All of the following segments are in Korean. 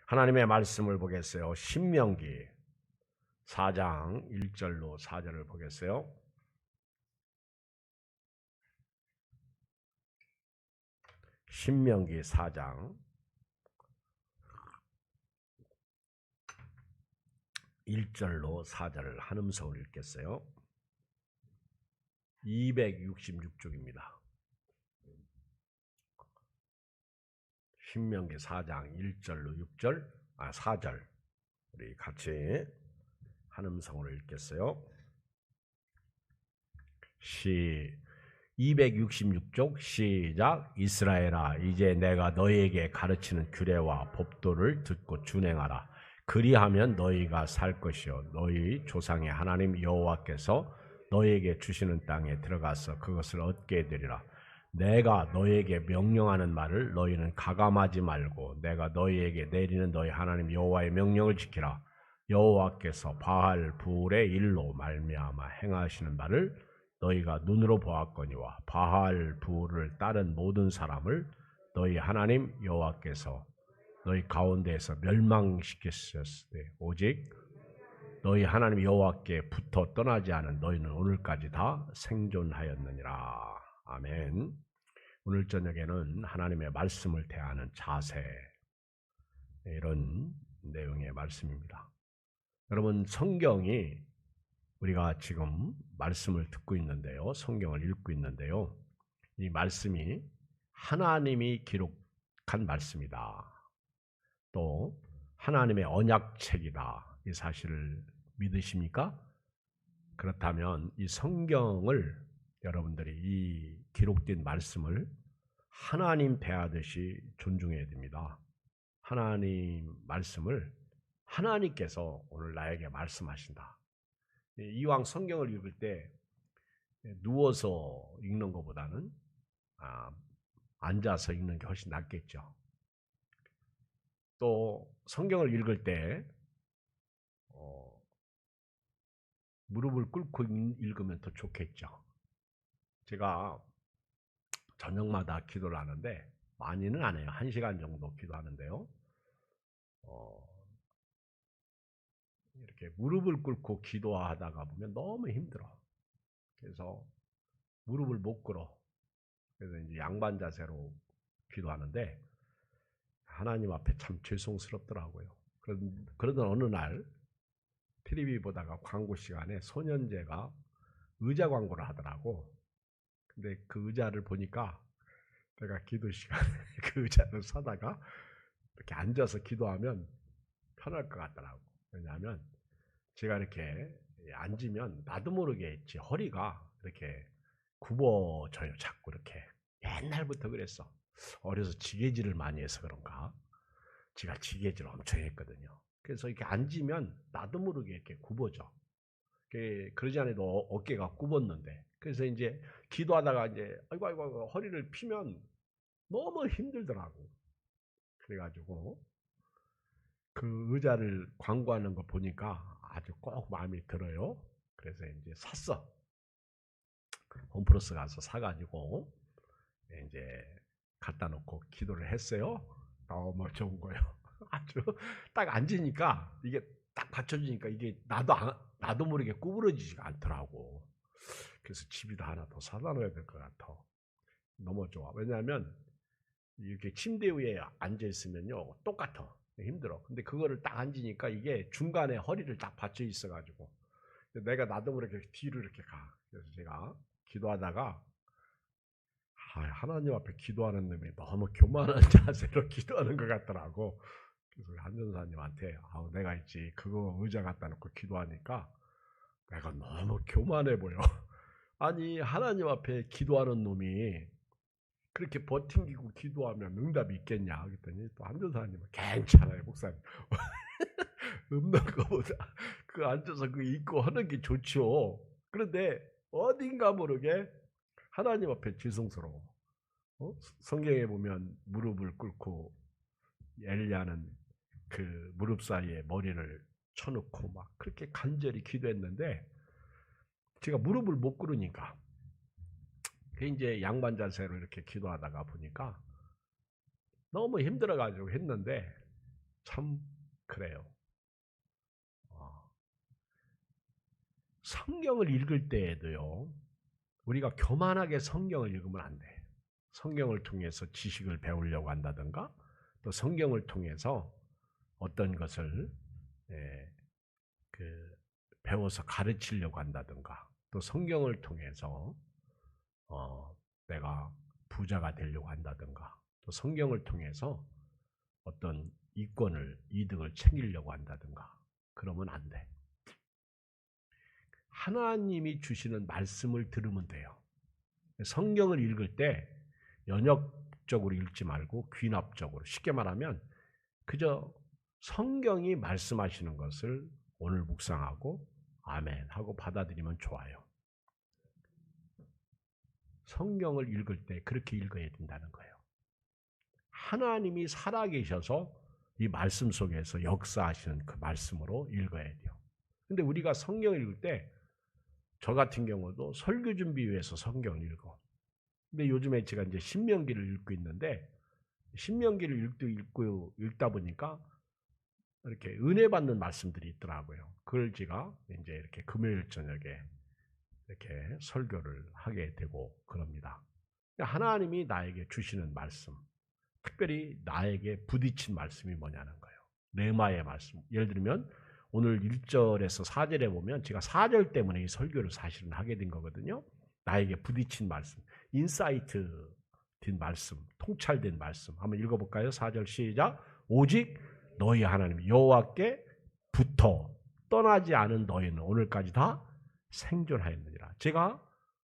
하나님의 말씀을 보겠어요. 신명기 4장 1절로 4절을 보겠어요. 신명기 4장 1절로 4절을 한 음성을 읽겠어요. 266쪽입니다. 신명기 4장 1절로 4절 우리 같이 한 음성으로 읽겠어요. 266쪽 시작. 이스라엘아, 이제 내가 너희에게 가르치는 규례와 법도를 듣고 준행하라. 그리하면 너희가 살 것이요 너희 조상의 하나님 여호와께서 너희에게 주시는 땅에 들어가서 그것을 얻게 되리라. 내가 너희에게 명령하는 말을 너희는 가감하지 말고 내가 너희에게 내리는 너희 하나님 여호와의 명령을 지키라. 여호와께서 바알 부울의 일로 말미암아 행하시는 말을 너희가 눈으로 보았거니와 바알 부울을 따른 모든 사람을 너희 하나님 여호와께서 너희 가운데에서 멸망시키셨으되 오직 너희 하나님 여호와께 붙어 떠나지 않은 너희는 오늘까지 다 생존하였느니라. 아멘. 오늘 저녁에는 하나님의 말씀을 대하는 자세, 이런 내용의 말씀입니다. 여러분, 성경이 우리가 지금 말씀을 듣고 있는데요, 성경을 읽고 있는데요, 이 말씀이 하나님이 기록한 말씀이다. 또 하나님의 언약책이다. 이 사실을 믿으십니까? 그렇다면 이 성경을 여러분들이 이 기록된 말씀을 하나님 대하듯이 존중해야 됩니다. 하나님 말씀을 하나님께서 오늘 나에게 말씀하신다. 이왕 성경을 읽을 때 누워서 읽는 것보다는 앉아서 읽는 게 훨씬 낫겠죠. 또 성경을 읽을 때 무릎을 꿇고 읽으면 더 좋겠죠. 제가 저녁마다 기도를 하는데 많이는 안 해요. 1시간 정도 기도하는데요. 이렇게 무릎을 꿇고 기도하다가 보면 너무 힘들어. 그래서 무릎을 못 꿇어. 그래서 이제 양반 자세로 기도하는데 하나님 앞에 참 죄송스럽더라고요. 그러던 어느 날 TV 보다가 광고 시간에 소년제가 의자 광고를 하더라고. 근데 그 의자를 보니까 내가 기도 시간에 그 의자를 사다가 이렇게 앉아서 기도하면 편할 것 같더라고. 왜냐하면 제가 이렇게 앉으면 나도 모르게 제 허리가 이렇게 굽어져요. 자꾸 이렇게. 옛날부터 그랬어. 어려서 지게질을 많이 해서 그런가. 제가 지게질을 엄청 했거든요. 그래서 이렇게 앉으면 나도 모르게 이렇게 굽어져. 그러지 않아도 어깨가 굽었는데. 그래서 이제 기도하다가 이제 아이고 허리를 피면 너무 힘들더라고. 그래가지고 그 의자를 광고하는 거 보니까 아주 꼭 마음이 들어요. 그래서 이제 샀어. 홈플러스 가서 사가지고 이제 갖다 놓고 기도를 했어요. 너무 좋은 거예요. 아주 딱 앉으니까 이게 딱 받쳐주니까 이게 나도 모르게 구부러지지가 않더라고. 그래서 집에다 하나 더 사다 놓아야 될 것 같아. 너무 좋아. 왜냐하면 이렇게 침대 위에 앉아 있으면요 똑같아. 힘들어. 근데 그거를 딱 앉으니까 이게 중간에 허리를 딱 받쳐 있어가지고 내가 나도 모르게 뒤로 이렇게 가. 그래서 제가 기도하다가 하나님 앞에 기도하는 놈이 너무 교만한 자세로 기도하는 것 같더라고. 그래서 한전사님한테 내가 있지 그거 의자 갖다 놓고 기도하니까 내가 너무 교만해 보여. 아니 하나님 앞에 기도하는 놈이 그렇게 버팅기고 기도하면 응답이 있겠냐 그랬더니 또 한전사님은 괜찮아요 목사님. 없는 것보다 그 앉아서 그 읽고 하는 게 좋죠. 그런데 어딘가 모르게 하나님 앞에 죄송스러워. 성경에 보면 무릎을 꿇고 엘리야는 그 무릎 사이에 머리를 쳐놓고 막 그렇게 간절히 기도했는데 제가 무릎을 못 꿇으니까 이제 양반 자세로 이렇게 기도하다가 보니까 너무 힘들어가지고 했는데 참 그래요. 성경을 읽을 때에도요, 우리가 교만하게 성경을 읽으면 안 돼. 성경을 통해서 지식을 배우려고 한다든가, 또 성경을 통해서 어떤 것을 배워서 가르치려고 한다든가, 또 성경을 통해서 내가 부자가 되려고 한다든가, 또 성경을 통해서 어떤 이득을 챙기려고 한다든가, 그러면 안 돼. 하나님이 주시는 말씀을 들으면 돼요. 성경을 읽을 때 연역적으로 읽지 말고 귀납적으로, 쉽게 말하면 그저 성경이 말씀하시는 것을 오늘 묵상하고 아멘 하고 받아들이면 좋아요. 성경을 읽을 때 그렇게 읽어야 된다는 거예요. 하나님이 살아계셔서 이 말씀 속에서 역사하시는 그 말씀으로 읽어야 돼요. 근데 우리가 성경을 읽을 때, 저 같은 경우도 설교 준비 위해서 성경을 읽어. 근데 요즘에 제가 이제 신명기를 읽고 있는데, 신명기를 읽다 보니까 이렇게 은혜 받는 말씀들이 있더라고요. 그걸 제가 이제 이렇게 금요일 저녁에 이렇게 설교를 하게 되고 그럽니다. 하나님이 나에게 주시는 말씀, 특별히 나에게 부딪힌 말씀이 뭐냐는 거예요. 레마의 말씀. 예를 들면 오늘 1절에서 4절에 보면 제가 4절 때문에 이 설교를 사실은 하게 된 거거든요. 나에게 부딪힌 말씀, 인사이트 된 말씀, 통찰된 말씀. 한번 읽어볼까요? 4절 시작. 오직 너희 하나님 여호와께 붙어 떠나지 않은 너희는 오늘까지 다 생존하였느니라. 제가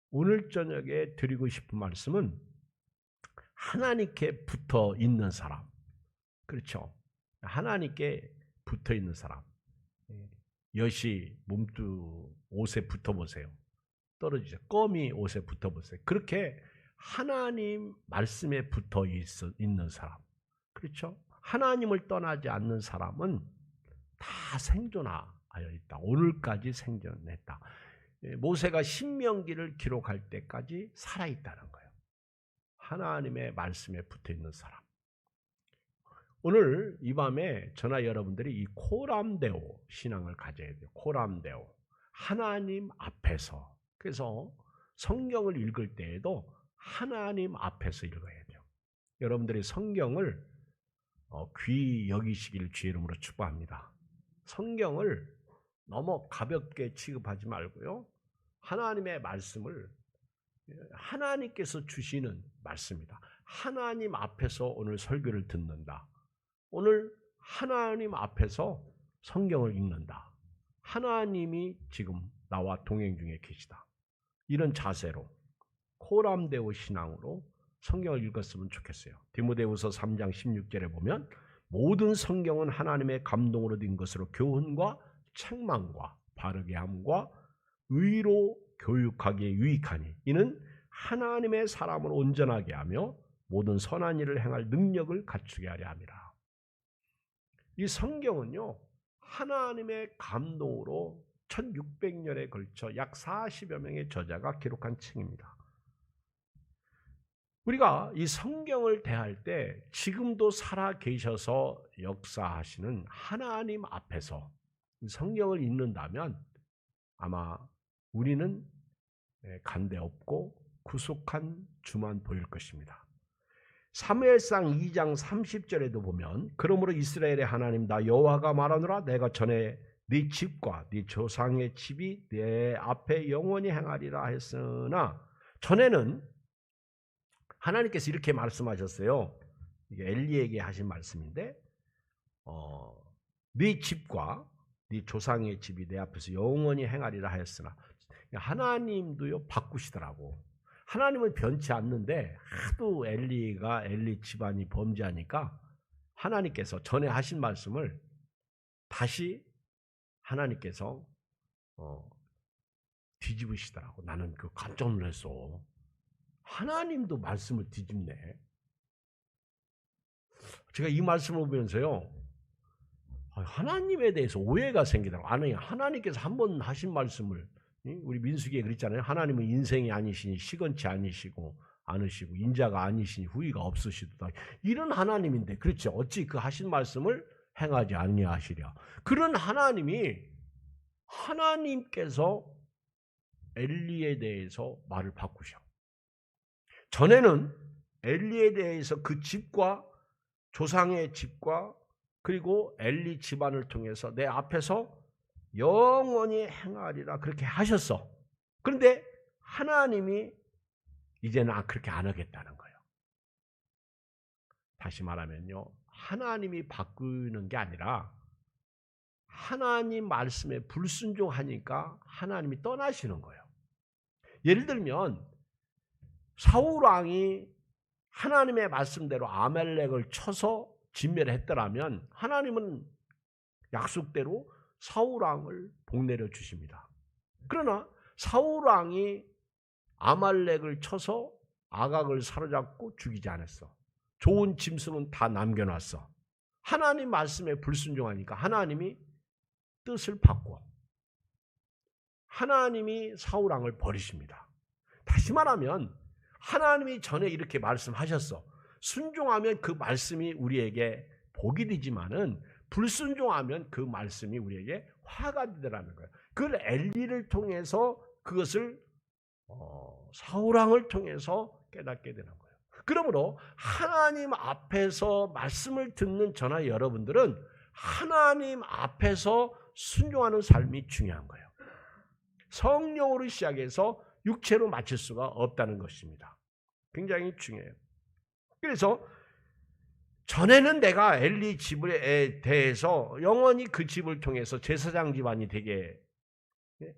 오늘 저녁에 드리고 싶은 말씀은 하나님께 붙어 있는 사람. 그렇죠? 하나님께 붙어 있는 사람. 엿이 몸뚱 옷에 붙어보세요. 떨어지죠. 껌이 옷에 붙어보세요. 그렇게 하나님 말씀에 붙어 있는 사람. 그렇죠? 하나님을 떠나지 않는 사람은 다 생존하여 있다. 오늘까지 생존했다. 모세가 신명기를 기록할 때까지 살아있다는 거예요. 하나님의 말씀에 붙어 있는 사람. 오늘 이 밤에 저나 여러분들이 이 코람데오 신앙을 가져야 돼요. 코람데오. 하나님 앞에서. 그래서 성경을 읽을 때에도 하나님 앞에서 읽어야 돼요. 여러분들이 성경을 귀히 여기시길 주의 이름으로 축복합니다. 성경을 너무 가볍게 취급하지 말고요. 하나님의 말씀을 하나님께서 주시는 말씀이다. 하나님 앞에서 오늘 설교를 듣는다. 오늘 하나님 앞에서 성경을 읽는다. 하나님이 지금 나와 동행 중에 계시다. 이런 자세로 코람데오 신앙으로 성경을 읽었으면 좋겠어요. 디모데후서 3장 16절에 보면 모든 성경은 하나님의 감동으로 된 것으로 교훈과 책망과 바르게 함과 의로 교육하기에 유익하니 이는 하나님의 사람을 온전하게 하며 모든 선한 일을 행할 능력을 갖추게 하려 함이라. 이 성경은요, 하나님의 감동으로 1600년에 걸쳐 약 40여 명의 저자가 기록한 책입니다. 우리가 이 성경을 대할 때 지금도 살아 계셔서 역사하시는 하나님 앞에서 성경을 읽는다면 아마 우리는 간대 없고 구속한 주만 보일 것입니다. 사무엘상 2장 30절에도 보면 그러므로 이스라엘의 하나님 나 여호와가 말하노라 내가 전에 네 집과 네 조상의 집이 내 앞에 영원히 행하리라 했으나 전에는 하나님께서 이렇게 말씀하셨어요. 이게 엘리에게 하신 말씀인데 네 집과 네 조상의 집이 내 앞에서 영원히 행하리라 하였으나 하나님도요 바꾸시더라고. 하나님은 변치 않는데 하도 엘리 집안이 범죄하니까 하나님께서 전에 하신 말씀을 다시 하나님께서 뒤집으시더라고. 나는 그 깜짝 놀랐어. 하나님도 말씀을 뒤집네. 제가 이 말씀을 보면서요, 하나님에 대해서 오해가 생기더라고. 아니, 하나님께서 한 번 하신 말씀을, 우리 민수기에 그랬잖아요. 하나님은 인생이 아니시니 시건치 아니시고 않으시고 인자가 아니시니 후위가 없으시도다. 이런 하나님인데, 그렇죠. 어찌 그 하신 말씀을 행하지 아니하시랴. 그런 하나님께서 엘리에 대해서 말을 바꾸셔. 전에는 엘리에 대해서 그 집과 조상의 집과 그리고 엘리 집안을 통해서 내 앞에서 영원히 행하리라 그렇게 하셨어. 그런데 하나님이 이제는 그렇게 안 하겠다는 거예요. 다시 말하면요, 하나님이 바꾸는 게 아니라 하나님 말씀에 불순종하니까 하나님이 떠나시는 거예요. 예를 들면 사울 왕이 하나님의 말씀대로 아말렉을 쳐서 진멸했더라면 하나님은 약속대로 사울 왕을 복내려 주십니다. 그러나 사울 왕이 아말렉을 쳐서 아각을 사로잡고 죽이지 않았어. 좋은 짐승은 다 남겨놨어. 하나님 말씀에 불순종하니까 하나님이 뜻을 바꿔 하나님이 사울 왕을 버리십니다. 다시 말하면 하나님이 전에 이렇게 말씀하셨어. 순종하면 그 말씀이 우리에게 복이 되지만은 불순종하면 그 말씀이 우리에게 화가 되더라는 거예요. 그걸 엘리를 통해서 그것을 사울 왕을 통해서 깨닫게 되는 거예요. 그러므로 하나님 앞에서 말씀을 듣는 저나 여러분들은 하나님 앞에서 순종하는 삶이 중요한 거예요. 성령으로 시작해서 육체로 마칠 수가 없다는 것입니다. 굉장히 중요해요. 그래서 전에는 내가 엘리 집에 대해서 영원히 그 집을 통해서 제사장 집안이 되게,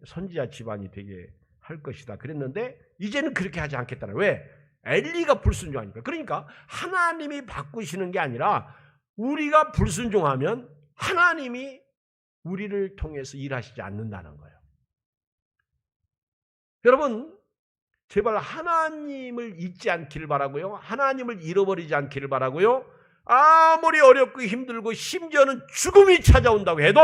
선지자 집안이 되게 할 것이다 그랬는데 이제는 그렇게 하지 않겠다는. 왜? 엘리가 불순종하니까. 그러니까 하나님이 바꾸시는 게 아니라 우리가 불순종하면 하나님이 우리를 통해서 일하시지 않는다는 거예요. 여러분, 제발 하나님을 잊지 않기를 바라고요. 하나님을 잃어버리지 않기를 바라고요. 아무리 어렵고 힘들고 심지어는 죽음이 찾아온다고 해도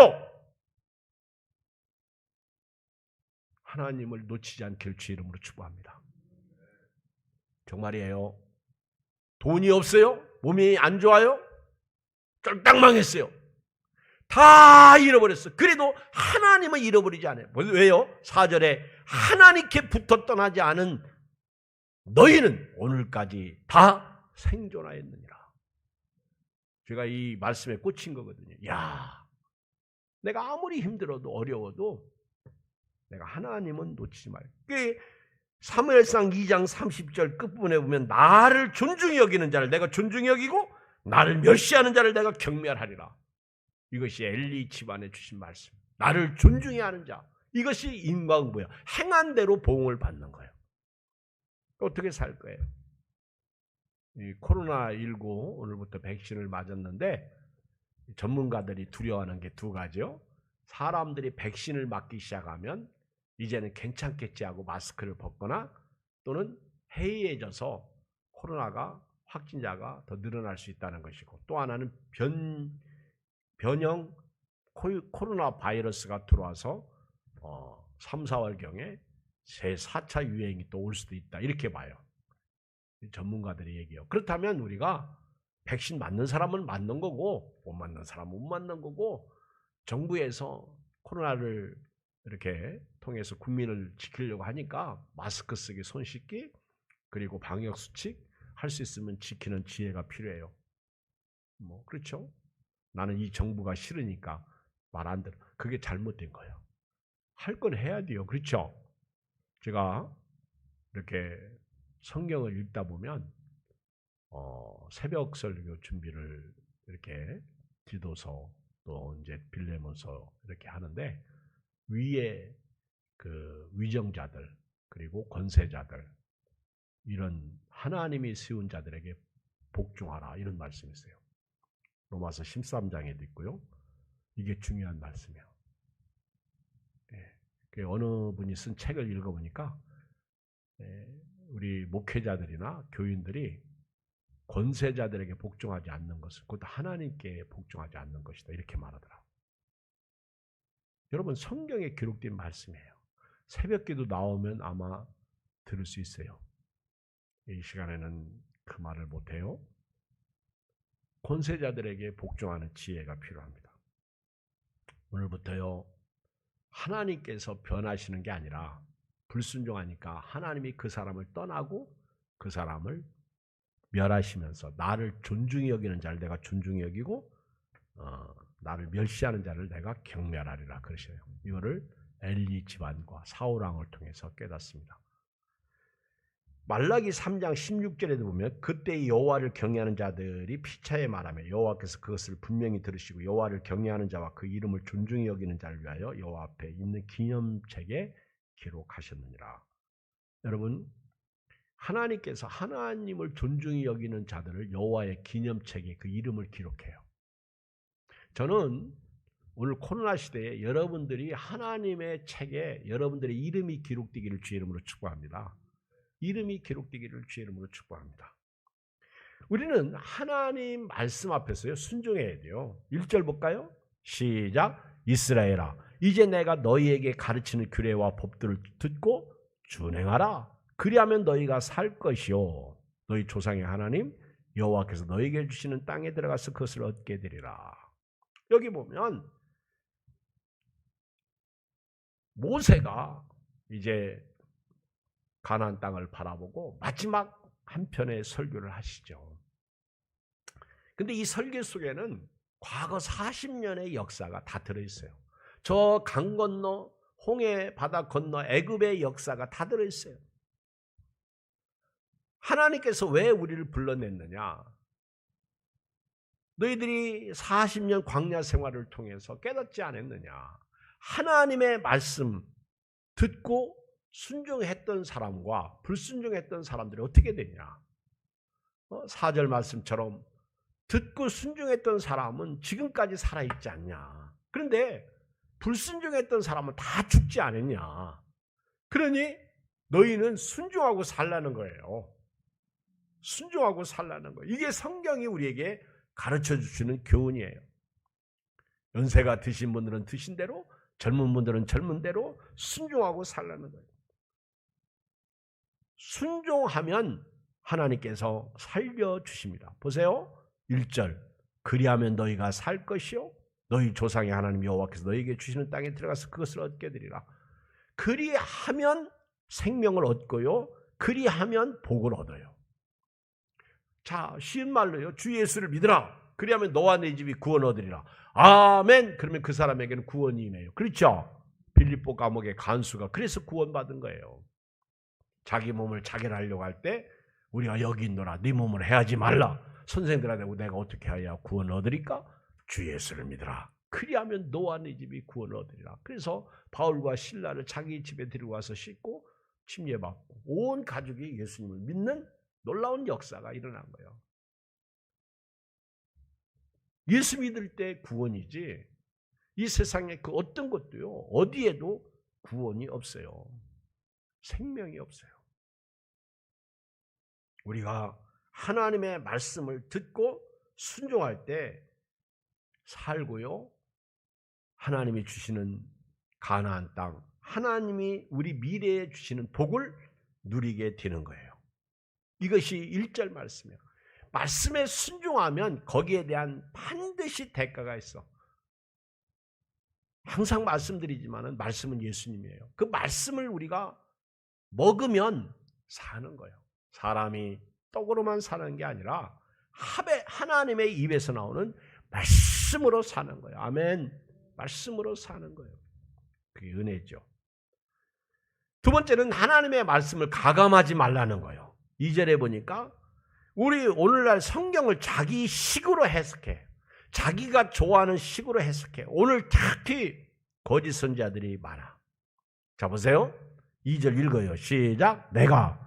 하나님을 놓치지 않기를 주의 이름으로 축복합니다. 정말이에요. 돈이 없어요? 몸이 안 좋아요? 쫄딱 망했어요. 다 잃어버렸어. 그래도 하나님은 잃어버리지 않아요. 왜요? 4절에 하나님께 붙어 떠나지 않은 너희는 오늘까지 다 생존하였느니라. 제가 이 말씀에 꽂힌 거거든요. 야, 내가 아무리 힘들어도 어려워도 내가 하나님은 놓치지 말고. 사무엘상 2장 30절 끝부분에 보면 나를 존중히 여기는 자를 내가 존중히 여기고 나를 멸시하는 자를 내가 경멸하리라. 이것이 엘리 집안에 주신 말씀. 나를 존중히 하는 자. 이것이 인과응보야. 행한 대로 보응을 받는 거예요. 어떻게 살 거예요? 이 코로나19 오늘부터 백신을 맞았는데 전문가들이 두려워하는 게 두 가지요. 사람들이 백신을 맞기 시작하면 이제는 괜찮겠지 하고 마스크를 벗거나 또는 해이해져서 코로나가 확진자가 더 늘어날 수 있다는 것이고, 또 하나는 변형 코로나 바이러스가 들어와서 3, 4월경에 제4차 유행이 또 올 수도 있다 이렇게 봐요. 전문가들이 얘기해요. 그렇다면 우리가 백신 맞는 사람은 맞는 거고 못 맞는 사람은 못 맞는 거고, 정부에서 코로나를 이렇게 통해서 국민을 지키려고 하니까 마스크 쓰기, 손 씻기, 그리고 방역 수칙 할 수 있으면 지키는 지혜가 필요해요. 뭐 그렇죠? 나는 이 정부가 싫으니까 말 안 들어. 그게 잘못된 거예요. 할 건 해야 돼요. 그렇죠? 제가 이렇게 성경을 읽다 보면 새벽 설교 준비를 이렇게 기도서 또 이제 빌레몬서 이렇게 하는데, 위에 그 위정자들 그리고 권세자들, 이런 하나님이 세운 자들에게 복종하라 이런 말씀이 있어요. 로마서 13장에도 있고요. 이게 중요한 말씀이에요. 어느 분이 쓴 책을 읽어보니까 우리 목회자들이나 교인들이 권세자들에게 복종하지 않는 것은 곧 하나님께 복종하지 않는 것이다 이렇게 말하더라고요. 여러분, 성경에 기록된 말씀이에요. 새벽기도 나오면 아마 들을 수 있어요. 이 시간에는 그 말을 못해요. 권세자들에게 복종하는 지혜가 필요합니다. 오늘부터요, 하나님께서 변하시는 게 아니라 불순종하니까 하나님이 그 사람을 떠나고 그 사람을 멸하시면서 나를 존중히 여기는 자를 내가 존중히 여기고 나를 멸시하는 자를 내가 경멸하리라 그러셔요. 이거를 엘리 집안과 사울 왕을 통해서 깨닫습니다. 말라기 3장 16절에도 보면 그때 여호와를 경외하는 자들이 피차에 말하며 여호와께서 그것을 분명히 들으시고 여호와를 경외하는 자와 그 이름을 존중히 여기는 자를 위하여 여호와 앞에 있는 기념책에 기록하셨느니라. 여러분, 하나님께서 하나님을 존중히 여기는 자들을 여호와의 기념책에 그 이름을 기록해요. 저는 오늘 코로나 시대에 여러분들이 하나님의 책에 여러분들의 이름이 기록되기를 주의 이름으로 축복합니다. 이름이 기록되기를 주의 이름으로 축복합니다. 우리는 하나님 말씀 앞에서요 순종해야 돼요. 1절 볼까요? 시작. 이스라엘아, 이제 내가 너희에게 가르치는 규례와 법들을 듣고 준행하라. 그리하면 너희가 살 것이요 너희 조상의 하나님 여호와께서 너희에게 주시는 땅에 들어가서 그것을 얻게 되리라. 여기 보면 모세가 이제 가나안 땅을 바라보고 마지막 한편의 설교를 하시죠. 근데 이 설교 속에는 과거 40년의 역사가 다 들어있어요. 저 강 건너 홍해 바다 건너 애굽의 역사가 다 들어있어요. 하나님께서 왜 우리를 불러냈느냐? 너희들이 40년 광야 생활을 통해서 깨닫지 않았느냐? 하나님의 말씀 듣고 순종했던 사람과 불순종했던 사람들이 어떻게 되냐? 4절 말씀처럼 듣고 순종했던 사람은 지금까지 살아있지 않냐? 그런데 불순종했던 사람은 다 죽지 않았냐? 그러니 너희는 순종하고 살라는 거예요. 순종하고 살라는 거예요. 이게 성경이 우리에게 가르쳐 주시는 교훈이에요. 연세가 드신 분들은 드신 대로, 젊은 분들은 젊은 대로 순종하고 살라는 거예요. 순종하면 하나님께서 살려주십니다. 보세요. 1절. 그리하면 너희가 살 것이요 너희 조상의 하나님 여호와께서 너희에게 주시는 땅에 들어가서 그것을 얻게 되리라. 그리하면 생명을 얻고요. 그리하면 복을 얻어요. 자, 쉬운 말로요. 주 예수를 믿으라. 그리하면 너와 네 집이 구원 얻으리라. 아멘. 그러면 그 사람에게는 구원이 임해요. 그렇죠? 빌립보 감옥의 간수가 그래서 구원받은 거예요. 자기 몸을 자결 하려고 할 때 우리가 여기 있노라. 네 몸을 해하지 말라. 선생들한테 내가 어떻게 해야 구원을 얻으리까? 주 예수를 믿으라. 그리하면 너와 네 집이 구원을 얻으리라. 그래서 바울과 실라를 자기 집에 데리고 와서 싣고 침례받고 온 가족이 예수님을 믿는 놀라운 역사가 일어난 거예요. 예수 믿을 때 구원이지 이 세상에 그 어떤 것도요 어디에도 구원이 없어요. 생명이 없어요. 우리가 하나님의 말씀을 듣고 순종할 때 살고요. 하나님이 주시는 가나안 땅, 하나님이 우리 미래에 주시는 복을 누리게 되는 거예요. 이것이 1절 말씀이에요. 말씀에 순종하면 거기에 대한 반드시 대가가 있어. 항상 말씀드리지만 말씀은 예수님이에요. 그 말씀을 우리가 먹으면 사는 거예요. 사람이 떡으로만 사는 게 아니라 하나님의 입에서 나오는 말씀으로 사는 거예요. 아멘. 말씀으로 사는 거예요. 그게 은혜죠. 두 번째는 하나님의 말씀을 가감하지 말라는 거예요. 2절에 보니까 우리 오늘날 성경을 자기 식으로 해석해. 자기가 좋아하는 식으로 해석해. 오늘 특히 거짓 선지자들이 많아. 자, 보세요. 2절 읽어요. 시작. 내가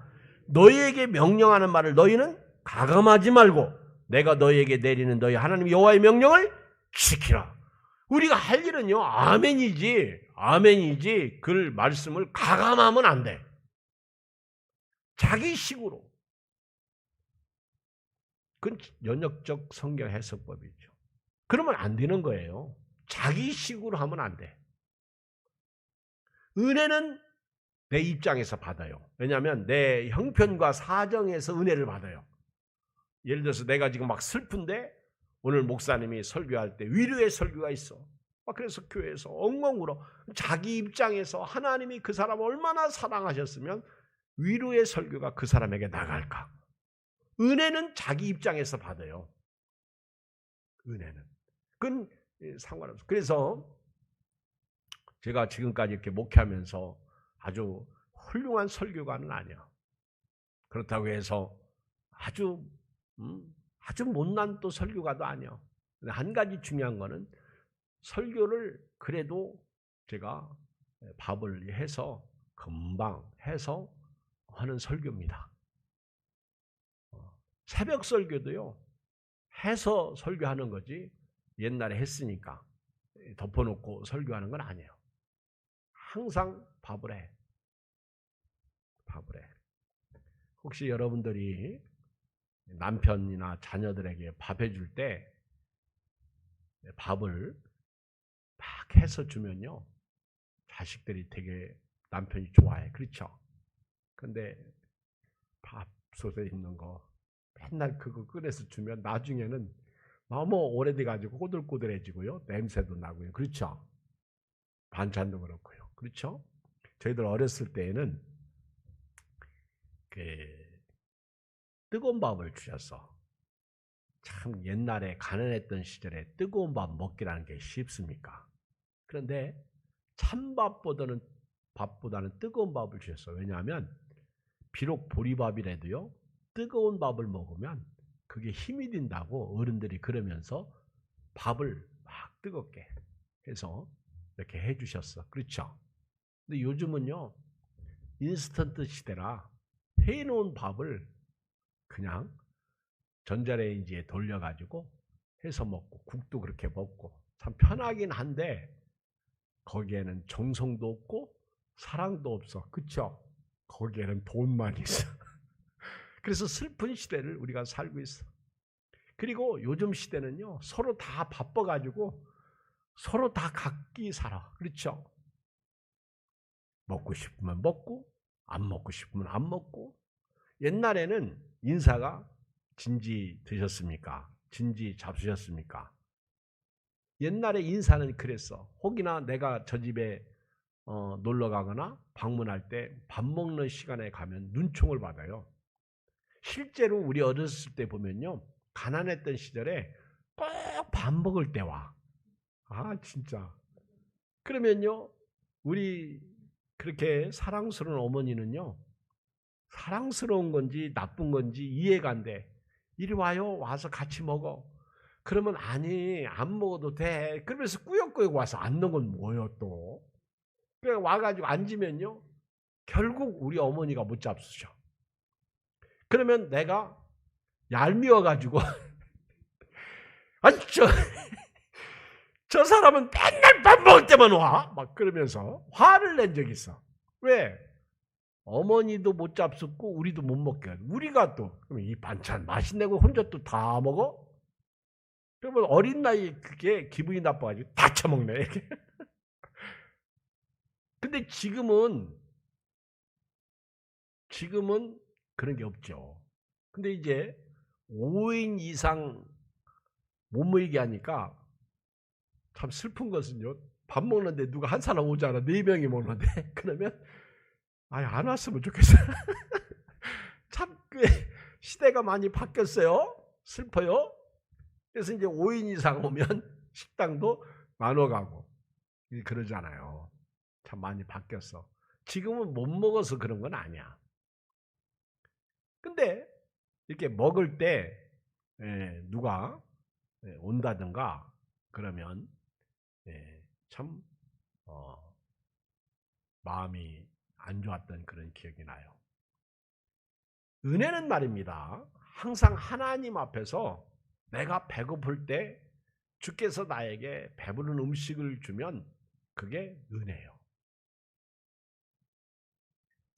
너희에게 명령하는 말을 너희는 가감하지 말고 내가 너희에게 내리는 너희 하나님 여호와의 명령을 지키라. 우리가 할 일은요. 아멘이지 그 말씀을 가감하면 안 돼. 자기 식으로. 그건 연역적 성경 해석법이죠. 그러면 안 되는 거예요. 자기 식으로 하면 안 돼. 은혜는 내 입장에서 받아요. 왜냐하면 내 형편과 사정에서 은혜를 받아요. 예를 들어서 내가 지금 막 슬픈데 오늘 목사님이 설교할 때 위로의 설교가 있어. 그래서 교회에서 엉엉 울어. 자기 입장에서 하나님이 그 사람을 얼마나 사랑하셨으면 위로의 설교가 그 사람에게 나갈까. 은혜는 자기 입장에서 받아요. 은혜는. 그건 상관없어. 그래서 제가 지금까지 이렇게 목회하면서 아주 훌륭한 설교가는 아니야. 그렇다고 해서 아주 못난 또 설교가도 아니야. 한 가지 중요한 거는 설교를 그래도 제가 밥을 해서 금방 해서 하는 설교입니다. 새벽 설교도요. 해서 설교하는 거지 옛날에 했으니까 덮어놓고 설교하는 건 아니에요. 항상 밥을 해. 밥을 해. 혹시 여러분들이 남편이나 자녀들에게 밥 해줄 때 밥을 막 해서 주면요. 자식들이 되게 남편이 좋아해. 그렇죠? 근데 밥솥에 있는 거 맨날 그거 꺼내서 주면 나중에는 너무 오래돼가지고 꼬들꼬들해지고요. 냄새도 나고요. 그렇죠? 반찬도 그렇고요. 그렇죠? 저희들 어렸을 때에는 뜨거운 밥을 주셨어. 참 옛날에 가난했던 시절에 뜨거운 밥 먹기라는 게 쉽습니까? 그런데 찬밥보다는 뜨거운 밥을 주셨어. 왜냐하면 비록 보리밥이라도요. 뜨거운 밥을 먹으면 그게 힘이 든다고 어른들이 그러면서 밥을 막 뜨겁게 해서 이렇게 해주셨어. 그렇죠? 근데 요즘은요. 인스턴트 시대라 해놓은 밥을 그냥 전자레인지에 돌려가지고 해서 먹고 국도 그렇게 먹고 참 편하긴 한데 거기에는 정성도 없고 사랑도 없어. 그렇죠? 거기에는 돈만 있어. 그래서 슬픈 시대를 우리가 살고 있어. 그리고 요즘 시대는요. 서로 다 바빠가지고 서로 다 각기 살아. 그렇죠? 먹고 싶으면 먹고 안 먹고 싶으면 안 먹고. 옛날에는 인사가 진지 드셨습니까? 진지 잡수셨습니까? 옛날에 인사는 그랬어. 혹이나 내가 저 집에 놀러 가거나 방문할 때 밥 먹는 시간에 가면 눈총을 받아요. 실제로 우리 어렸을 때 보면요. 가난했던 시절에 꼭 밥 먹을 때 와. 아 진짜. 그러면요. 우리 그렇게 사랑스러운 어머니는요. 사랑스러운 건지 나쁜 건지 이해가 안 돼. 이리 와요. 와서 같이 먹어. 그러면 아니 안 먹어도 돼. 그러면서 꾸역꾸역 와서 앉는 건 뭐예요 또. 그래 와가지고 앉으면요. 결국 우리 어머니가 못 잡수셔. 그러면 내가 얄미워가지고 아니 저 사람은 맨날 밥 먹을 때만 와. 막 그러면서 화를 낸 적이 있어. 왜? 어머니도 못 잡숫고 우리도 못 먹게 하고 우리가 또 이 반찬 맛있네 고 혼자 또 다 먹어? 그러면 어린 나이에 그게 기분이 나빠가지고 다 처먹네 이렇게. 근데 지금은 그런 게 없죠. 근데 이제 5인 이상 못 모이게 하니까 참 슬픈 것은요. 밥 먹는데 누가 한 사람 오잖아. 4명이 먹는데 그러면 아예 안 왔으면 좋겠어. 참 시대가 많이 바뀌었어요. 슬퍼요. 그래서 이제 5인 이상 오면 식당도 나눠가고 그러잖아요. 참 많이 바뀌었어. 지금은 못 먹어서 그런 건 아니야. 근데 이렇게 먹을 때 누가 온다든가 그러면 참 마음이 안 좋았던 그런 기억이 나요. 은혜는 말입니다. 항상 하나님 앞에서 내가 배고플 때 주께서 나에게 배부른 음식을 주면 그게 은혜예요.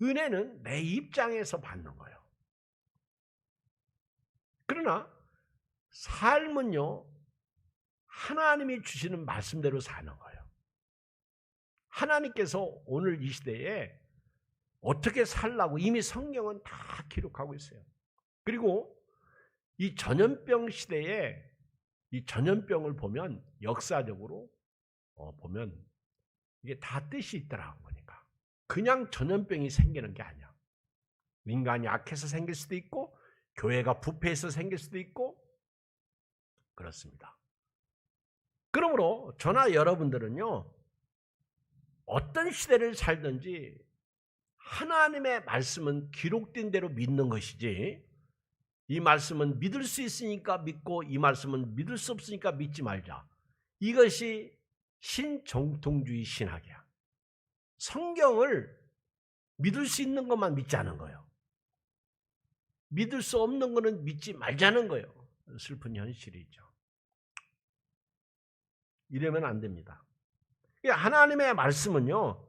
은혜는 내 입장에서 받는 거예요. 그러나 삶은요. 하나님이 주시는 말씀대로 사는 거예요. 하나님께서 오늘 이 시대에 어떻게 살라고 이미 성경은 다 기록하고 있어요. 그리고 이 전염병 시대에 이 전염병을 보면 역사적으로 보면 이게 다 뜻이 있더라고 보니까. 그냥 전염병이 생기는 게 아니야. 인간이 악해서 생길 수도 있고 교회가 부패해서 생길 수도 있고 그렇습니다. 그러므로 저나 여러분들은요, 어떤 시대를 살든지 하나님의 말씀은 기록된 대로 믿는 것이지, 이 말씀은 믿을 수 있으니까 믿고 이 말씀은 믿을 수 없으니까 믿지 말자. 이것이 신정통주의 신학이야. 성경을 믿을 수 있는 것만 믿자는 거예요. 믿을 수 없는 것은 믿지 말자는 거예요. 슬픈 현실이죠. 이러면 안 됩니다. 하나님의 말씀은요,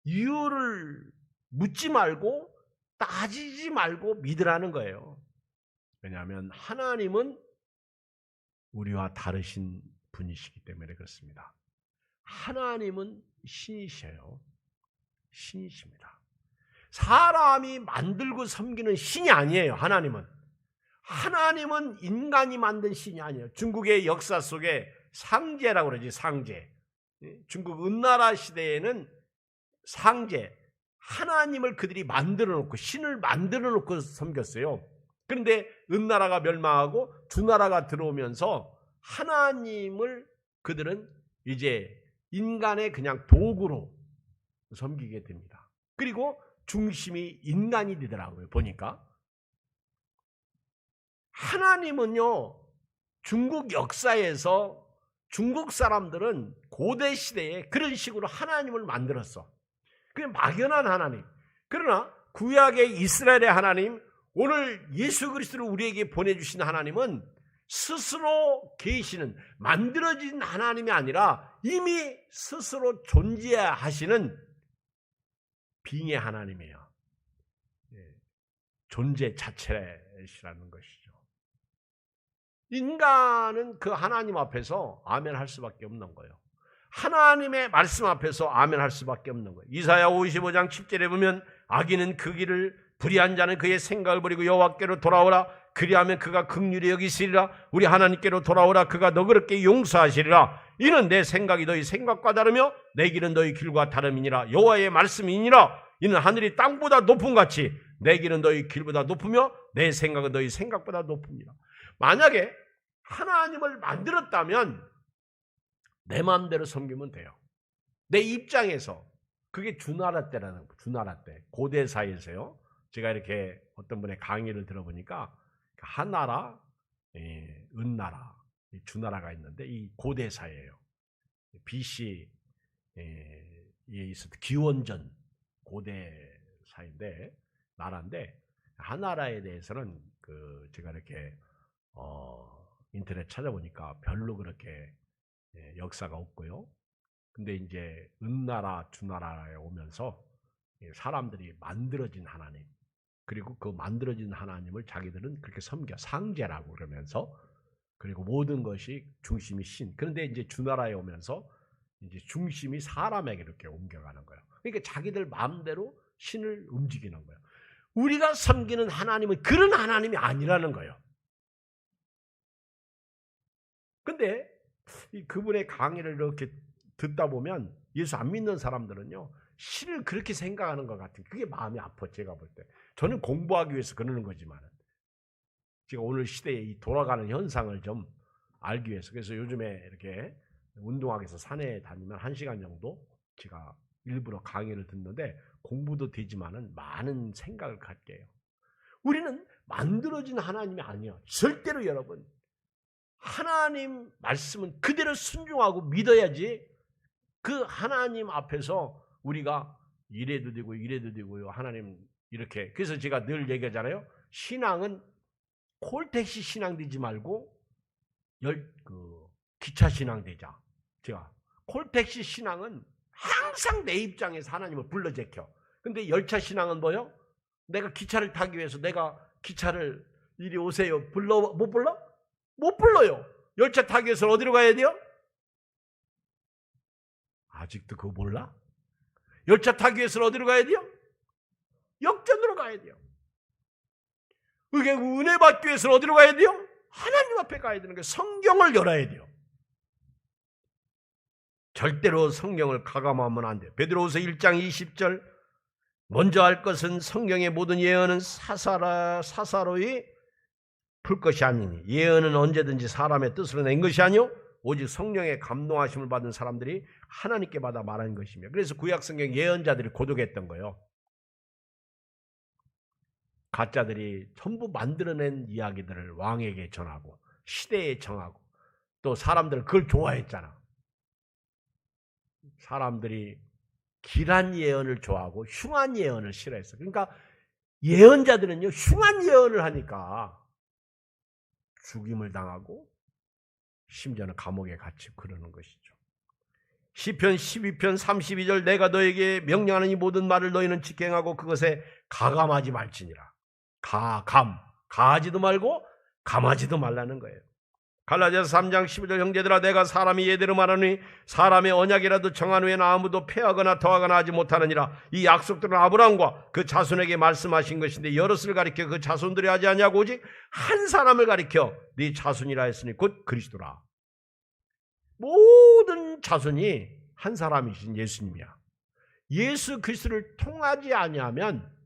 이유를 묻지 말고 따지지 말고 믿으라는 거예요. 왜냐하면 하나님은 우리와 다르신 분이시기 때문에 그렇습니다. 하나님은 신이셔요. 신이십니다. 사람이 만들고 섬기는 신이 아니에요. 하나님은 인간이 만든 신이 아니에요. 중국의 역사 속에 상제라고 그러지, 상제. 중국 은나라 시대에는 상제, 하나님을 그들이 만들어 놓고 신을 만들어 놓고 섬겼어요. 그런데 은나라가 멸망하고 주나라가 들어오면서 하나님을 그들은 이제 인간의 그냥 도구로 섬기게 됩니다. 그리고 중심이 인간이 되더라고요. 보니까 하나님은요, 중국 역사에서 중국 사람들은 고대 시대에 그런 식으로 하나님을 만들었어. 그게 막연한 하나님. 그러나 구약의 이스라엘의 하나님, 오늘 예수 그리스도를 우리에게 보내주신 하나님은 스스로 계시는 만들어진 하나님이 아니라 이미 스스로 존재하시는 빙의 하나님이에요. 존재 자체시라는 것이죠. 인간은 그 하나님 앞에서 아멘 할 수밖에 없는 거예요. 하나님의 말씀 앞에서 아멘 할 수밖에 없는 거예요. 이사야 55장 10절에 보면 악인은 그 길을, 불의한 자는 그의 생각을 버리고 여호와께로 돌아오라. 그리하면 그가 긍휼히 여기시리라. 우리 하나님께로 돌아오라. 그가 너그럽게 용서하시리라. 이는 내 생각이 너희 생각과 다르며 내 길은 너희 길과 다름이니라. 여호와의 말씀이니라. 이는 하늘이 땅보다 높음 같이 내 길은 너희 길보다 높으며 내 생각은 너희 생각보다 높습니다. 만약에 하나님을 만들었다면 내 마음대로 섬기면 돼요. 내 입장에서. 그게 주나라 때라는 거예요. 주나라 때. 고대 사회에서요. 제가 이렇게 어떤 분의 강의를 들어보니까 한나라, 은나라, 주나라가 있는데 이 고대 사회예요. BC에 있었던 기원전 고대 사회인데 나라인데 한나라에 대해서는 제가 이렇게 인터넷 찾아보니까 별로 그렇게 역사가 없고요. 근데 이제 은나라, 주나라에 오면서 사람들이 만들어진 하나님, 그리고 그 만들어진 하나님을 자기들은 그렇게 섬겨, 상제라고 그러면서, 그리고 모든 것이 중심이 신. 그런데 이제 주나라에 오면서 이제 중심이 사람에게 이렇게 옮겨가는 거예요. 그러니까 자기들 마음대로 신을 움직이는 거예요. 우리가 섬기는 하나님은 그런 하나님이 아니라는 거예요. 근데 그분의 강의를 이렇게 듣다 보면 예수 안 믿는 사람들은요, 신을 그렇게 생각하는 것 같은, 그게 마음이 아파. 제가 볼 때. 저는 공부하기 위해서 그러는 거지만 제가 오늘 시대에 이 돌아가는 현상을 좀 알기 위해서. 그래서 요즘에 이렇게 운동하기 위해서 산에 다니면 1시간 정도 제가 일부러 강의를 듣는데 공부도 되지만은 많은 생각을 갖게 해요. 우리는 만들어진 하나님이 아니에요. 절대로. 여러분, 하나님 말씀은 그대로 순종하고 믿어야지 그 하나님 앞에서 우리가 이래도 되고 이래도 되고요. 하나님 이렇게. 그래서 제가 늘 얘기하잖아요. 신앙은 콜택시 신앙 되지 말고 기차 신앙 되자. 제가 콜택시 신앙은 항상 내 입장에서 하나님을 불러 제켜. 근데 열차 신앙은 뭐요? 내가 기차를 타기 위해서 내가 기차를 이리 오세요. 못 불러? 못 불러요. 열차 타기 위해서 어디로 가야 돼요? 아직도 그거 몰라? 열차 타기 위해서 어디로 가야 돼요? 역전으로 가야 돼요. 은혜 받기 위해서 어디로 가야 돼요? 하나님 앞에 가야 되는 거예요. 성경을 열어야 돼요. 절대로 성경을 가감하면 안 돼요. 베드로후서 1장 20절 먼저 할 것은 성경의 모든 예언은 사사로이 풀 것이 아니니 예언은 언제든지 사람의 뜻으로 낸 것이 아니요 오직 성령의 감동하심을 받은 사람들이 하나님께 받아 말하는 것이며 그래서 구약성경 예언자들이 고독했던 거예요. 가짜들이 전부 만들어낸 이야기들을 왕에게 전하고 시대에 정하고 또 사람들 그걸 좋아했잖아. 사람들이 길한 예언을 좋아하고 흉한 예언을 싫어했어. 그러니까 예언자들은요 흉한 예언을 하니까 죽임을 당하고 심지어는 감옥에 갇히고 그러는 것이죠. 시편 12편 32절 내가 너에게 명령하는 이 모든 말을 너희는 직행하고 그것에 가감하지 말지니라. 가하지도 말고 감하지도 말라는 거예요. 갈라디아서 3장 15절 형제들아 내가 사람이 예대로 말하니 사람의 언약이라도 정한 후에는 아무도 폐하거나 더하거나 하지 못하느니라. 이 약속들은 아브라함과 그 자손에게 말씀하신 것인데 여럿을 가리켜 그 자손들이 하지 아니하고 오직 한 사람을 가리켜 네 자손이라 했으니 곧 그리스도라. 모든 자손이 한 사람이신 예수님이야. 예수 그리스도를 통하지 아니하면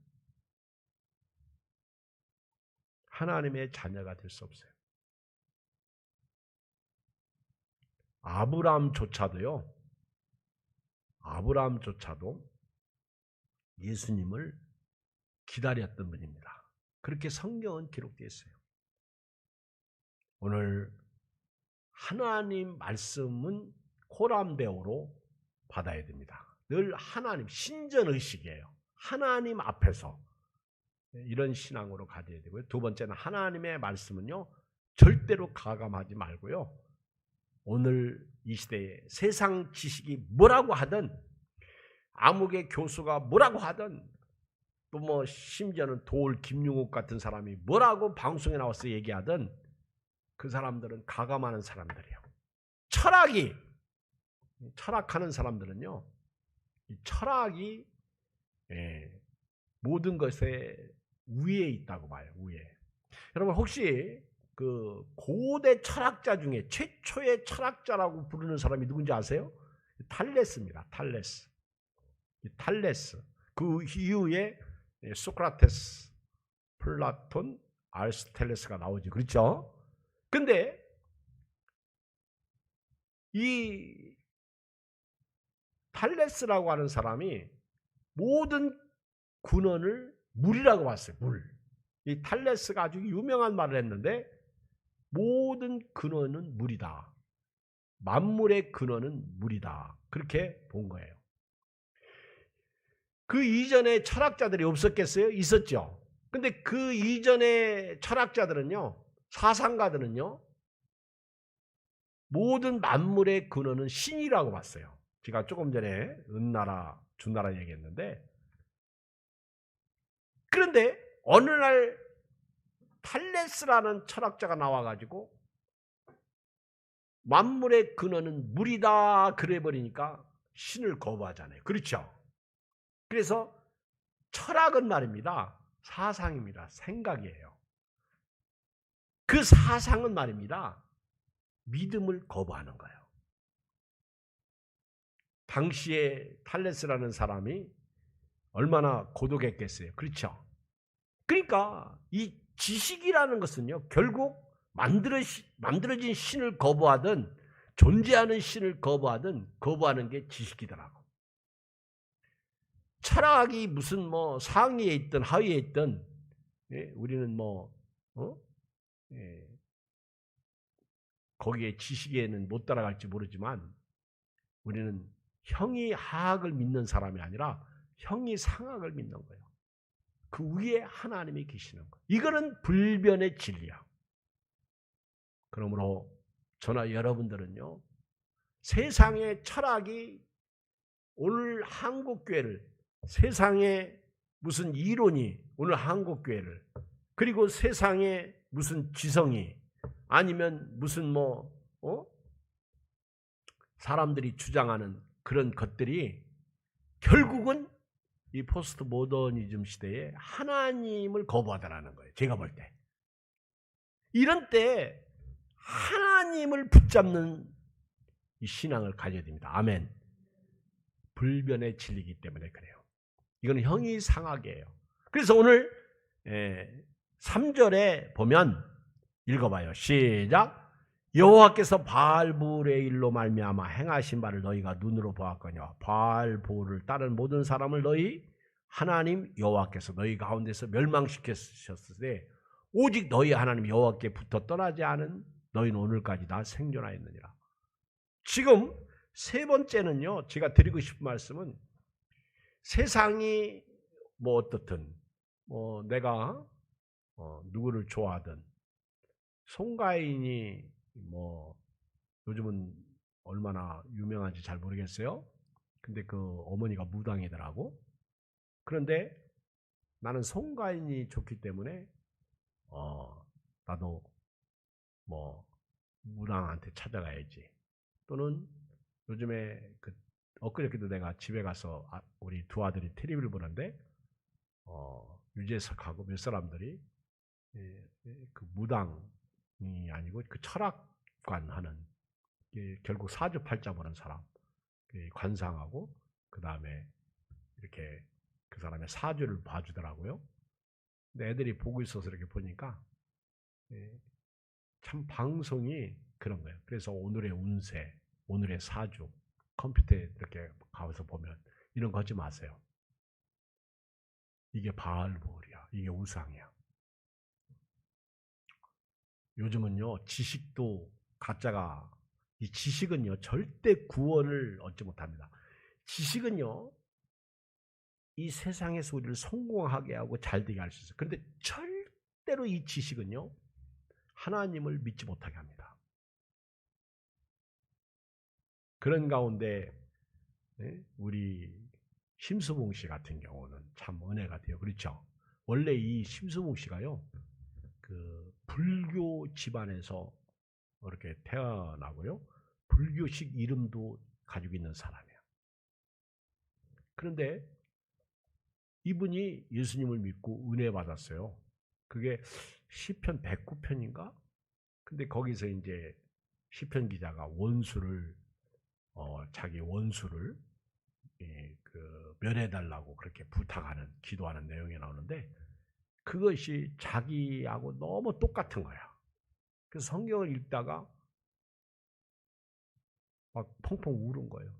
하나님의 자녀가 될 수 없어요. 아브라함조차도 예수님을 기다렸던 분입니다. 그렇게 성경은 기록되어 있어요. 오늘 하나님 말씀은 코란배우로 받아야 됩니다. 늘 하나님, 신전의식이에요. 하나님 앞에서 이런 신앙으로 가져야 되고요. 두 번째는 하나님의 말씀은요, 절대로 가감하지 말고요. 오늘 이 시대에 세상 지식이 뭐라고 하든 암흑의 교수가 뭐라고 하든 또 뭐 심지어는 도울 김용욱 같은 사람이 뭐라고 방송에 나와서 얘기하든 그 사람들은 가감하는 사람들이에요. 철학하는 사람들은요, 이 철학이 모든 것에 위에 있다고 봐요. 위에. 여러분 혹시 그 고대 철학자 중에 최초의 철학자라고 부르는 사람이 누군지 아세요? 탈레스입니다. 탈레스. 그 이후에 소크라테스, 플라톤, 아리스토텔레스가 나오죠. 그렇죠? 근데 이 탈레스라고 하는 사람이 모든 근원을 물이라고 봤어요. 물. 이 탈레스가 아주 유명한 말을 했는데 모든 근원은 물이다. 만물의 근원은 물이다. 그렇게 본 거예요. 그 이전에 철학자들이 없었겠어요? 있었죠. 근데 그 이전에 철학자들은요, 사상가들은요, 모든 만물의 근원은 신이라고 봤어요. 제가 조금 전에 은나라, 주나라 얘기했는데, 그런데 어느 날 탈레스라는 철학자가 나와가지고 만물의 근원은 물이다 그래 버리니까 신을 거부하잖아요. 그렇죠? 그래서 철학은 말입니다. 사상입니다. 생각이에요. 그 사상은 말입니다. 믿음을 거부하는 거예요. 당시에 탈레스라는 사람이 얼마나 고독했겠어요. 그렇죠? 그러니까 이 지식이라는 것은요, 결국 만들어진 신을 거부하든 존재하는 신을 거부하는 게 지식이더라고. 철학이 무슨 뭐 상위에 있든 하위에 있든, 우리는 거기에 지식에는 못 따라갈지 모르지만 우리는 형이 하학을 믿는 사람이 아니라 형이 상학을 믿는 거예요. 그 위에 하나님이 계시는 거예요. 이거는 불변의 진리야. 그러므로 저나 여러분들은요, 세상의 철학이 오늘 한국교회를, 세상의 무슨 이론이 오늘 한국교회를, 그리고 세상의 무슨 지성이 아니면 무슨 사람들이 주장하는 그런 것들이 결국은 이 포스트 모더니즘 시대에 하나님을 거부하더라는 거예요. 제가 볼 때. 이런 때 하나님을 붙잡는 이 신앙을 가져야 됩니다. 아멘. 불변의 진리이기 때문에 그래요. 이거는 형이상하게예요. 그래서 오늘 3절에 보면 읽어봐요. 시작. 여호와께서 바알볼의 일로 말미암아 행하신 바를 너희가 눈으로 보았거니와 바알볼을 따른 모든 사람을 너희 하나님 여호와께서 너희 가운데서 멸망시켰으되 오직 너희 하나님 여호와께 붙어 떠나지 않은 너희는 오늘까지 다 생존하였느니라. 지금 세 번째는요, 제가 드리고 싶은 말씀은 세상이 뭐 어떻든 내가 누구를 좋아하든 송가인이 뭐 요즘은 얼마나 유명한지 잘 모르겠어요. 근데 그 어머니가 무당이더라고. 그런데 나는 송가인이 좋기 때문에 나도 뭐 무당한테 찾아가야지. 또는 요즘에 엊그저께도 내가 집에 가서 우리 두 아들이 TV를 보는데 유재석하고 몇 사람들이 그 무당이 아니고 그 철학관 하는 결국 사주팔자 보는 사람 관상하고 그 다음에 이렇게 그 사람의 사주를 봐주더라고요. 근데 애들이 보고 있어서 이렇게 보니까 참 방송이 그런 거예요. 그래서 오늘의 운세, 오늘의 사주 컴퓨터에 이렇게 가서 보면 이런 거 하지 마세요. 이게 바알볼이야. 이게 우상이야. 요즘은요, 지식도 가짜가, 이 지식은요, 절대 구원을 얻지 못합니다. 지식은요, 이 세상에서 우리를 성공하게 하고 잘되게 할 수 있어요. 그런데 절대로 이 지식은요, 하나님을 믿지 못하게 합니다. 그런 가운데 우리 심수봉 씨 같은 경우는 참 은혜가 돼요. 그렇죠? 원래 이 심수봉 씨가요, 그 불교 집안에서 이렇게 태어나고요, 불교식 이름도 가지고 있는 사람이에요. 그런데 이분이 예수님을 믿고 은혜 받았어요. 그게 시편 109편인가? 근데 거기서 이제 시편 기자가 원수를 자기 원수를 멸해달라고 그렇게 부탁하는 기도하는 내용이 나오는데 그것이 자기하고 너무 똑같은 거야. 그래서 성경을 읽다가 막 펑펑 우는 거예요.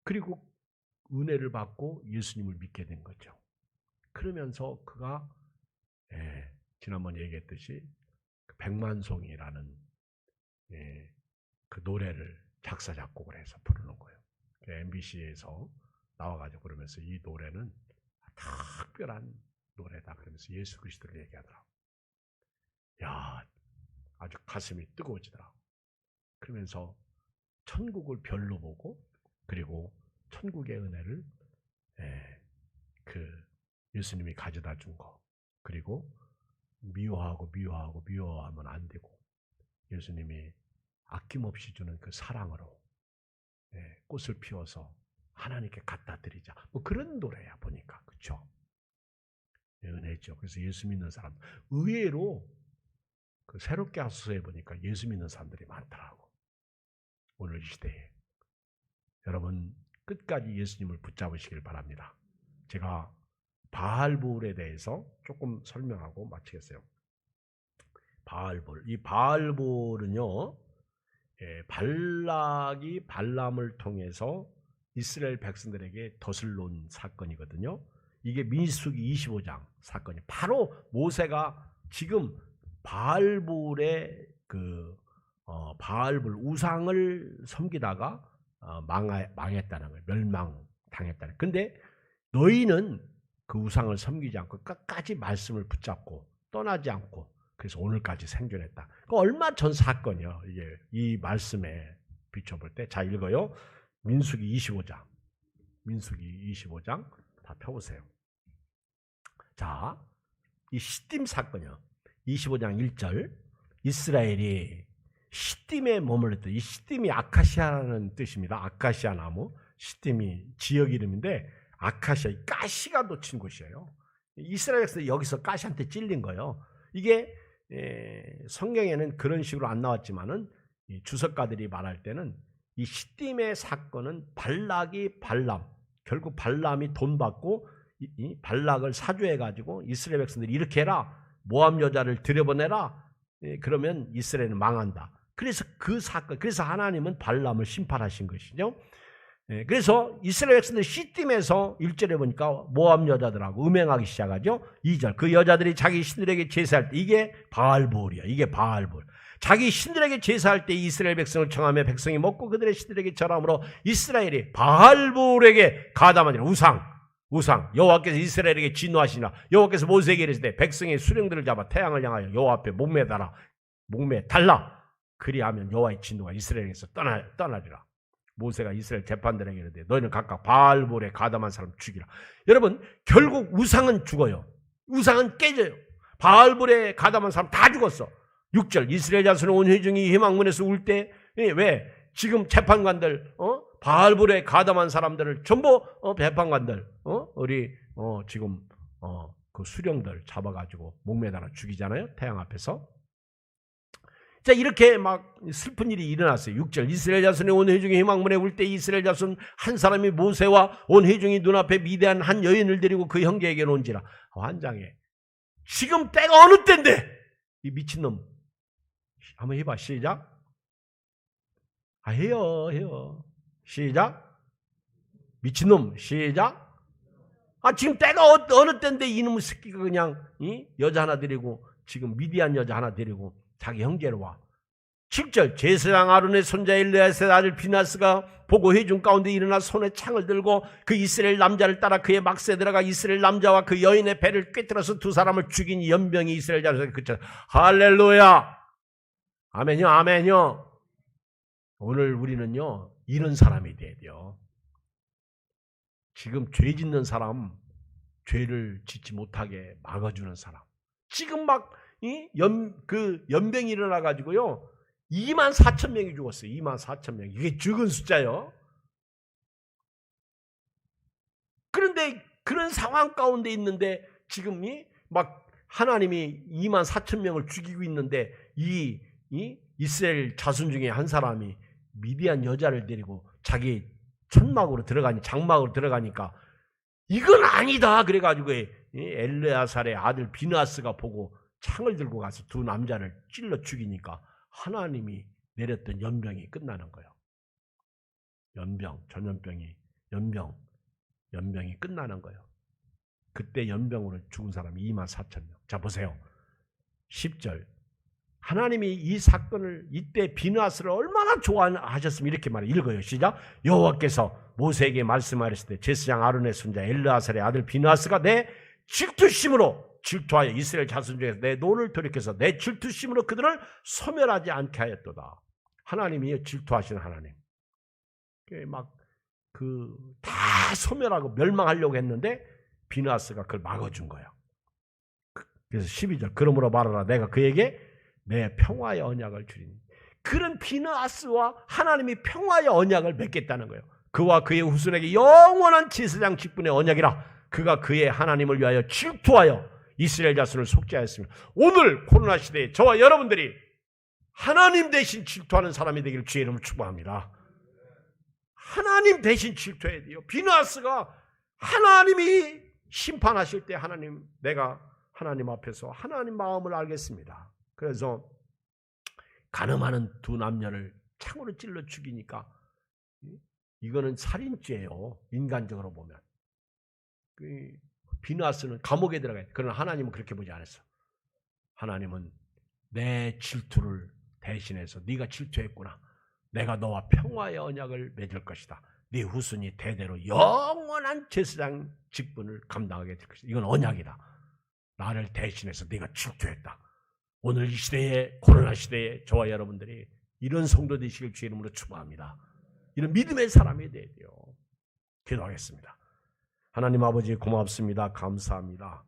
그리고 은혜를 받고 예수님을 믿게 된 거죠. 그러면서 그가 지난번에 얘기했듯이 백만송이라는 그 노래를 작사 작곡을 해서 부르는 거예요. MBC에서 나와가지고 그러면서 이 노래는 특별한 노래다 그러면서 예수 그리스도를 얘기하더라고. 야, 아주 가슴이 뜨거워지더라고. 그러면서 천국을 별로 보고 그리고 천국의 은혜를 그 예수님이 가져다 준 거, 그리고 미워하면 안 되고 예수님이 아낌없이 주는 그 사랑으로 꽃을 피워서 하나님께 갖다 드리자. 뭐 그런 노래야 보니까. 그렇죠? 은혜죠. 그래서 예수 믿는 사람 의외로 그 새롭게 하소서에 보니까 예수 믿는 사람들이 많더라고. 오늘 이 시대에 여러분 끝까지 예수님을 붙잡으시길 바랍니다. 제가 바알볼에 대해서 조금 설명하고 마치겠어요. 바알볼. 이 바알볼은요, 발락이 발람을 통해서 이스라엘 백성들에게 덫을 놓은 사건이거든요. 이게 민수기 25장 사건이 바로 모세가 지금 바알볼의 바알볼 우상을 섬기다가 망했다는 거예요. 멸망당했다는. 근데 너희는 그 우상을 섬기지 않고 끝까지 말씀을 붙잡고 떠나지 않고 그래서 오늘까지 생존했다. 그 얼마 전 사건이요. 이게 이 말씀에 비춰볼 때, 자 읽어요. 민수기 25장. 민수기 25장 다 펴보세요. 자, 이 시딤 사건이요. 25장 1절. 이스라엘이 시딤에 머물렀다. 이 시딤이 아카시아라는 뜻입니다. 아카시아 나무. 시딤이 지역 이름인데 아카시아, 가시가 놓친 곳이에요. 이스라엘에서 여기서 가시한테 찔린 거예요. 이게 성경에는 그런 식으로 안 나왔지만은 이 주석가들이 말할 때는 이 시딤의 사건은 발락이 발람, 결국 발람이 돈 받고 이 발락을 사주해 가지고 이스라엘 백성들이 이렇게 해라, 모압 여자를 들여보내라, 그러면 이스라엘은 망한다. 그래서 그 사건, 그래서 하나님은 발람을 심판하신 것이죠. 그래서 이스라엘 백성들 시딤에서 1절에 보니까 모압 여자들하고 음행하기 시작하죠. 2절, 그 여자들이 자기 신들에게 제사할 때, 이게 바알볼이야. 이게 바알볼. 자기 신들에게 제사할 때 이스라엘 백성을 청하며 백성이 먹고 그들의 신들에게 절함으로 이스라엘이 바알볼에게 가담하니라. 우상. 여호와께서 이스라엘에게 진노하시나. 여호와께서 모세에게 이르시되 백성의 수령들을 잡아 태양을 향하여 여호와 앞에 목매 달라. 그리하면 여호와의 진노가 이스라엘에게서 떠나리라. 모세가 이스라엘 재판들에게 이르되 너희는 각각 바알볼에 가담한 사람 죽이라. 여러분, 결국 우상은 죽어요. 우상은 깨져요. 바알볼에 가담한 사람 다 죽었어. 6절, 이스라엘 자손의 온 회중이 회막문에서 울 때, 왜 지금 재판관들 바알볼에 가담한 사람들을 전부 재판관들 우리 지금 그 수령들 잡아가지고 목매달아 죽이잖아요. 태양 앞에서. 자, 이렇게 막 슬픈 일이 일어났어요. 6절, 이스라엘 자손의 온 회중이 회막문에 울 때 이스라엘 자손 한 사람이 모세와 온 회중이 눈앞에 미대한 한 여인을 데리고 그 형제에게 온지라. 환장해. 지금 때가 어느 때인데 이 미친놈. 한번 해봐. 시작. 해요. 시작. 미친놈. 시작. 지금 때가 어느 때인데 이놈의 새끼가 그냥 여자 하나 데리고, 지금 미디안 여자 하나 데리고 자기 형제로 와. 7절, 제사장 아론의 손자 엘르야사의 아들 비나스가 보고 회중 가운데 일어나 손에 창을 들고 그 이스라엘 남자를 따라 그의 막새에 들어가 이스라엘 남자와 그 여인의 배를 꿰뚫어서 두 사람을 죽인 연병이 이스라엘 자손에게 그쳐. 할렐루야. 아멘요. 오늘 우리는요, 이런 사람이 돼야 돼요. 지금 죄 짓는 사람, 죄를 짓지 못하게 막아주는 사람. 지금 막 연병이 일어나가지고요, 24,000명이 죽었어요. 24,000명. 이게 적은 숫자요. 그런데 그런 상황 가운데 있는데 지금 막 하나님이 24,000명을 죽이고 있는데 이 이스라엘 자손 중에 한 사람이 미디안 여자를 데리고 자기 장막으로 들어가니까 이건 아니다. 그래가지고 엘르야살의 아들 비나스가 보고 창을 들고 가서 두 남자를 찔러 죽이니까 하나님이 내렸던 연병이 끝나는 거예요. 연병이 끝나는 거예요. 그때 연병으로 죽은 사람이 24,000명. 자, 보세요. 10절. 하나님이 이 사건을, 이때 비나스를 얼마나 좋아하셨으면 이렇게 말해. 읽어요. 시작. 여호와께서 모세에게 말씀하셨을 때 제사장 아론의 손자 엘르아살의 아들 비나스가 내 질투심으로 질투하여 이스라엘 자손 중에서 내 노를 돌이켜서 내 질투심으로 그들을 소멸하지 않게 하였도다. 하나님이 질투하시는 하나님. 다 소멸하고 멸망하려고 했는데 비나스가 그걸 막아준 거예요. 그래서 12절, 그러므로 말하라. 내가 그에게 내 평화의 언약을 주리니. 그런 비나스와 하나님이 평화의 언약을 맺겠다는 거예요. 그와 그의 후손에게 영원한 제사장 직분의 언약이라. 그가 그의 하나님을 위하여 질투하여 이스라엘 자손을 속죄하였으며, 오늘 코로나 시대에 저와 여러분들이 하나님 대신 질투하는 사람이 되기를 주의 이름으로 축복합니다. 하나님 대신 질투해야 돼요. 비나스가 하나님이 심판하실 때 내가 하나님 앞에서 하나님 마음을 알겠습니다. 그래서 간음하는 두 남녀를 창으로 찔러 죽이니까 이거는 살인죄예요. 인간적으로 보면. 비나스는 감옥에 들어가요. 그러나 하나님은 그렇게 보지 않았어. 하나님은 내 질투를 대신해서 네가 질투했구나. 내가 너와 평화의 언약을 맺을 것이다. 네 후손이 대대로 영원한 제사장 직분을 감당하게 될 것이다. 이건 언약이다. 나를 대신해서 네가 질투했다. 오늘 이 시대에, 코로나 시대에 저와 여러분들이 이런 성도 되시길 주의 이름으로 축복합니다. 이런 믿음의 사람이 돼야 돼요. 기도하겠습니다. 하나님 아버지 고맙습니다. 감사합니다.